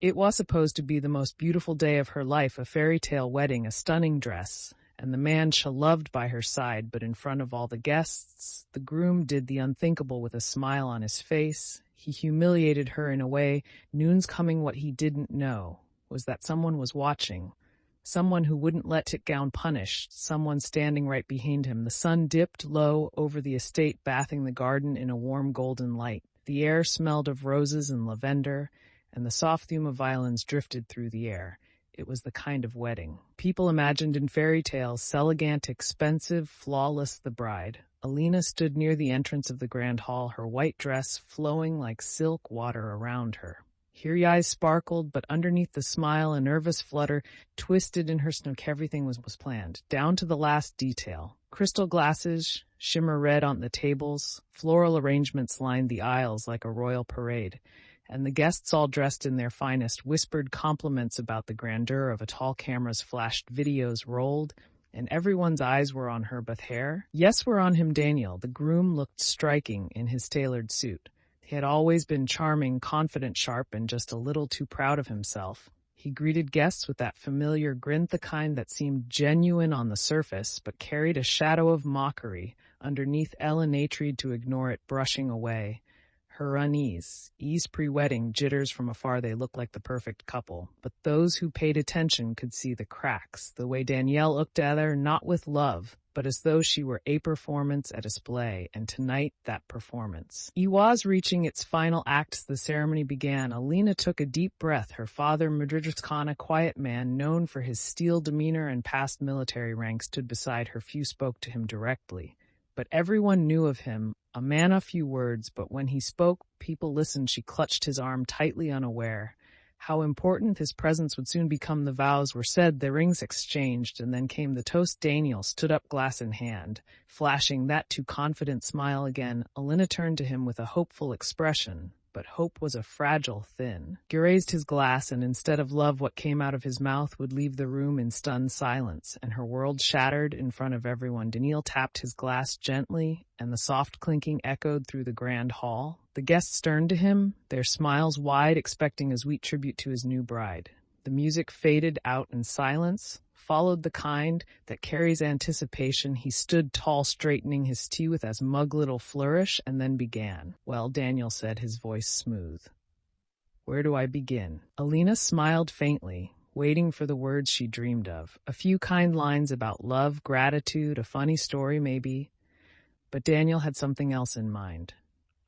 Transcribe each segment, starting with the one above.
It was supposed to be the most beautiful day of her life, a fairy tale wedding, a stunning dress, and the man she loved by her side, but in front of all the guests, the groom did the unthinkable with a smile on his face. He humiliated her in a way. Noon's coming. What he didn't know was that someone was watching, someone who wouldn't let Titgown punish, someone standing right behind him. The sun dipped low over the estate, bathing the garden in a warm golden light. The air smelled of roses and lavender, and the soft fume of violins drifted through the air. It was the kind of wedding people imagined in fairy tales, elegant, expensive, flawless. The bride, Alina, stood near the entrance of the grand hall, her white dress flowing like silk water around her. Her eyes sparkled, but underneath the smile a nervous flutter twisted in her snook. Everything was planned, down to the last detail. Crystal glasses shimmer red on the tables, floral arrangements lined the aisles like a royal parade, and the guests, all dressed in their finest, whispered compliments about the grandeur of it all. Cameras flashed, videos rolled, and everyone's eyes were on her. But hair? Yes, were on him. Daniel, the groom, looked striking in his tailored suit. He had always been charming, confident, sharp, and just a little too proud of himself. He greeted guests with that familiar grin, the kind that seemed genuine on the surface, but carried a shadow of mockery underneath. Ellen tried to ignore it, brushing away her unease. Pre-wedding jitters. From afar they looked like the perfect couple, but those who paid attention could see the cracks, the way Danielle looked at her, not with love, but as though she were a performance, a display, and tonight that performance. It was reaching its final acts. The ceremony began. Alina took a deep breath. Her father, Madrid's Khan, a quiet man known for his steel demeanor and past military rank, stood beside her. Few spoke to him directly, but everyone knew of him. A man of few words, but when he spoke, people listened. She clutched his arm tightly, unaware how important his presence would soon become. The vows were said, the rings exchanged, and then came the toast. Daniel stood up, glass in hand, flashing that too confident smile again. Alina turned to him with a hopeful expression, but hope was a fragile thing. He raised his glass, and instead of love, what came out of his mouth would leave the room in stunned silence, and her world shattered in front of everyone. Daniel tapped his glass gently, and the soft clinking echoed through the grand hall. The guests turned to him, their smiles wide, expecting a sweet tribute to his new bride. The music faded out, and silence followed, the kind that carries anticipation. He stood tall, straightening his tea with as mug little flourish, and then began. Well, Daniel said, his voice smooth. Where do I begin? Alina smiled faintly, waiting for the words she dreamed of. A few kind lines about love, gratitude, a funny story maybe. But Daniel had something else in mind.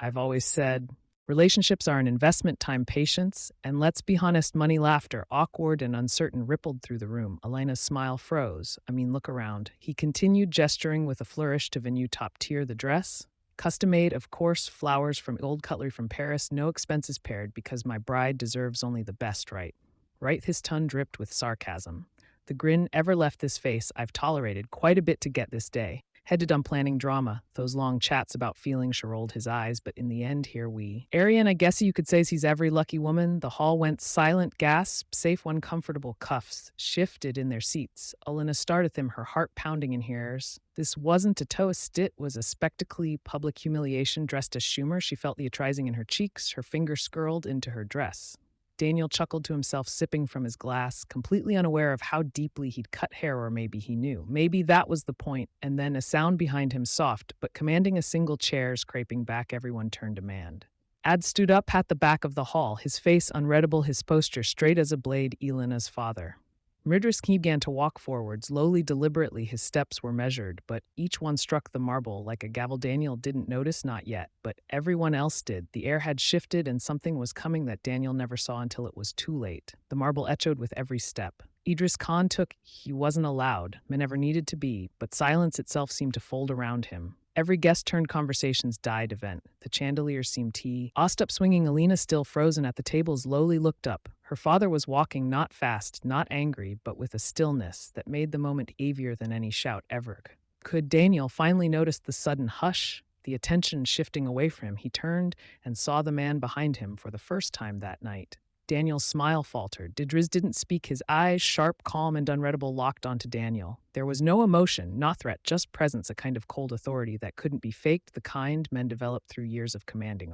I've always said, relationships are an investment, time, patience, and let's be honest, money. Laughter, awkward and uncertain, rippled through the room. Elena's smile froze. Look around. He continued, gesturing with a flourish to the new top tier. The dress? Custom-made, of course, flowers from old cutlery from Paris, no expenses paid, because my bride deserves only the best, right? Right? His tongue dripped with sarcasm. The grin ever left this face. I've tolerated quite a bit to get this day. Headed on planning drama, those long chats about feelings. She rolled his eyes, but in the end, here we. Arian, I guess you could say he's every lucky woman. The hall went silent. Gasp, safe one. Comfortable cuffs shifted in their seats. Alina stared at them, her heart pounding in her ears. This wasn't a toast, it was a spectacly public humiliation. Dressed as Schumer, she felt the atrising in her cheeks, her fingers skirled into her dress. Daniel chuckled to himself, sipping from his glass, completely unaware of how deeply he'd cut hair, or maybe he knew. Maybe that was the point. And then a sound behind him, soft but commanding, a single chair scraping back. Everyone turned to Mand. Ad stood up at the back of the hall, his face unreadable, his posture straight as a blade. Elena's father. Mridris began to walk forward, slowly, deliberately. His steps were measured, but each one struck the marble like a gavel. Daniel didn't notice, not yet, but everyone else did. The air had shifted, and something was coming that Daniel never saw until it was too late. The marble echoed with every step. Idris Khan took. He wasn't allowed, but never needed to be, but silence itself seemed to fold around him. Every guest turned, conversations died. Event. The chandelier seemed tea. Ostap swinging. Alina, still frozen at the table, slowly looked up. Her father was walking, not fast, not angry, but with a stillness that made the moment heavier than any shout ever. Could Daniel finally notice the sudden hush, the attention shifting away from him? He turned and saw the man behind him for the first time that night. Daniel's smile faltered. Idris didn't speak. His eyes, sharp, calm, and unreadable, locked onto Daniel. There was no emotion, not threat, just presence, a kind of cold authority that couldn't be faked, the kind men develop through years of commanding.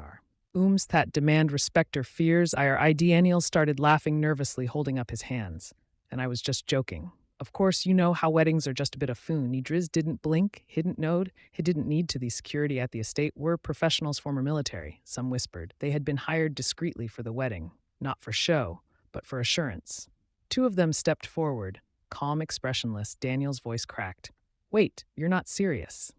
That demand respect or fears. I Daniel started laughing nervously, holding up his hands. And I was just joking. Of course, you know how weddings are just a bit of foon. Idris didn't blink, didn't nod. He didn't need to. The security at the estate were professionals, former military, some whispered. They had been hired discreetly for the wedding, not for show, but for assurance. Two of them stepped forward, calm, expressionless. Daniel's voice cracked. Wait, you're not serious.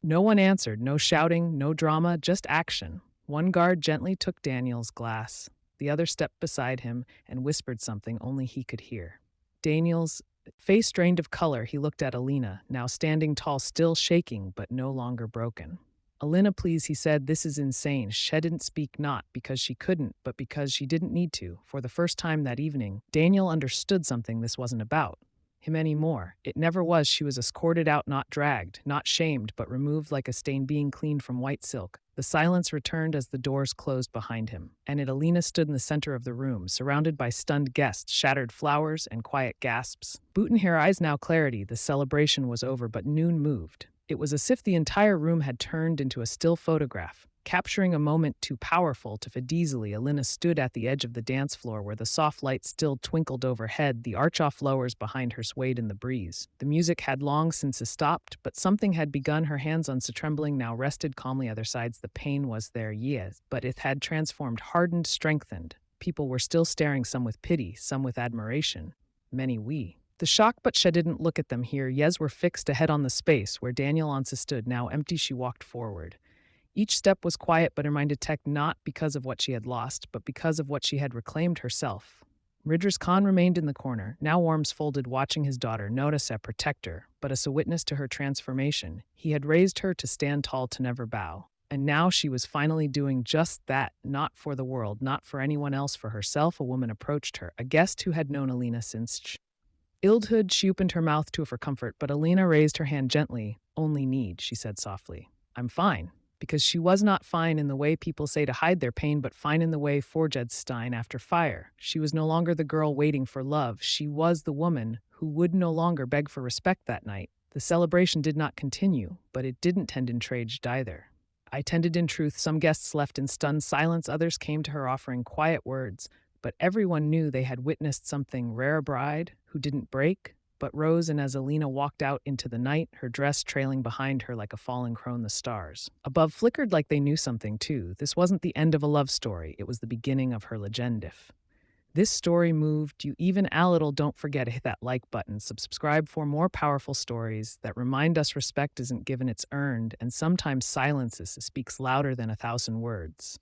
No one answered, no shouting, no drama, just action. One guard gently took Daniel's glass. The other stepped beside him and whispered something only he could hear. Daniel's face drained of color. He looked at Alina, now standing tall, still shaking, but no longer broken. Alina, please, he said, this is insane. She didn't speak, not because she couldn't, but because she didn't need to. For the first time that evening, Daniel understood something this wasn't about him anymore. It never was. She was escorted out, not dragged, not shamed, but removed like a stain being cleaned from white silk. The silence returned as the doors closed behind him, and Alina stood in the center of the room, surrounded by stunned guests, shattered flowers, and quiet gasps. Boot in her eyes now clarity. The celebration was over, but noon moved. It was as if the entire room had turned into a still photograph. Capturing a moment too powerful to fade easily, Alina stood at the edge of the dance floor where the soft light still twinkled overhead. The arch-off flowers behind her swayed in the breeze. The music had long since stopped, but something had begun. Her hands, trembling, now rested calmly other sides. The pain was there, yes, but it had transformed, hardened, strengthened. People were still staring, some with pity, some with admiration. Many we. The shock, but she didn't look at them here. Yes were fixed ahead on the space where Daniel Ansa stood, now empty. She walked forward. Each step was quiet, but reminded Tech not because of what she had lost, but because of what she had reclaimed herself. Ridgers Khan remained in the corner, now arms folded, watching his daughter, not as a protector, but as a witness to her transformation. He had raised her to stand tall, to never bow. And now she was finally doing just that, not for the world, not for anyone else, for herself. A woman approached her, a guest who had known Alina since childhood. She opened her mouth to for comfort, but Alina raised her hand gently. Only need, she said softly. I'm fine. Because she was not fine in the way people say to hide their pain, but fine in the way forged Stein after fire. She was no longer the girl waiting for love. She was the woman who would no longer beg for respect that night. The celebration did not continue, but it didn't tend enraged either. I tended in truth. Some guests left in stunned silence, others came to her offering quiet words, but everyone knew they had witnessed something rare. A bride who didn't break, but rose, and as Alina walked out into the night, her dress trailing behind her like a falling crone, the stars above flickered like they knew something too. This wasn't the end of a love story, it was the beginning of her legend. If this story moved you even a little, don't forget to hit that like button, subscribe for more powerful stories that remind us respect isn't given, it's earned, and sometimes silence speaks louder than 1,000 words.